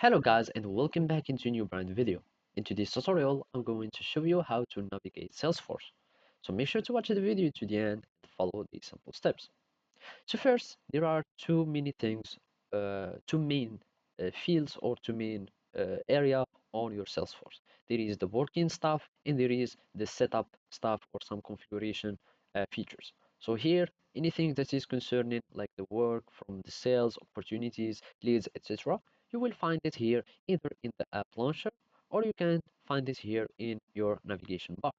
Hello guys and welcome back into a new brand video. In today's tutorial, I'm going to show you how to navigate Salesforce. So make sure to watch the video to the end and follow these simple steps. So first, there are two main fields or two main area on your Salesforce. There is the working stuff and there is the setup stuff or some configuration features. So here, anything that is concerning like the work from the sales, opportunities, leads, etc., you will find it here either in the app launcher or you can find it here in your navigation bar.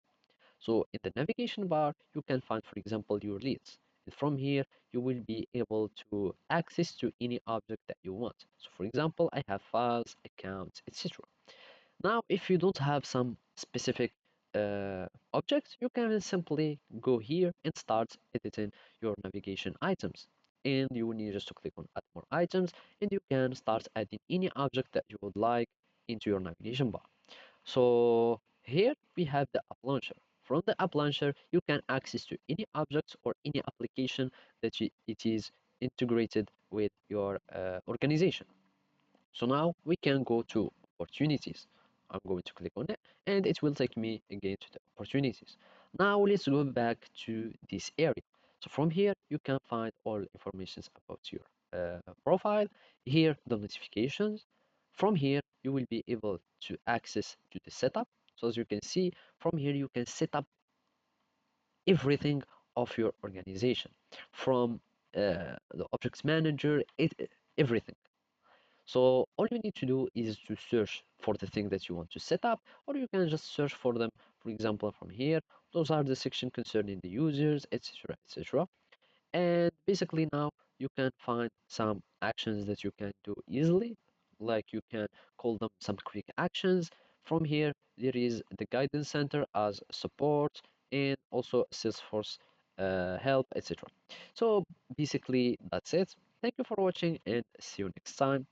So in the navigation bar, you can find, for example, your leads. And from here, you will be able to access to any object that you want. So for example, I have files, accounts, etc. Now, if you don't have some specific objects, you can simply go here and start editing your navigation items. And you will need just to click on add more items and you can start adding any object that you would like into your navigation bar. So here we have the app launcher. From the app launcher, you can access to any objects or any application that it is integrated with your organization. So now we can go to opportunities. I'm going to click on it and it will take me again to the opportunities. Now let's go back to this area. So from here, you can find all informations about your profile. Here, the notifications. From here, you will be able to access to the setup. So as you can see, from here, you can set up everything of your organization from the objects manager, everything. So all you need to do is to search for the thing that you want to set up, or you can just search for them, for example, from here. Those are the section concerning the users, etc., etc. And basically now you can find some actions that you can do easily, like you can call them some quick actions. From here, there is the guidance center as support and also Salesforce help, etc. So basically that's it. Thank you for watching and see you next time.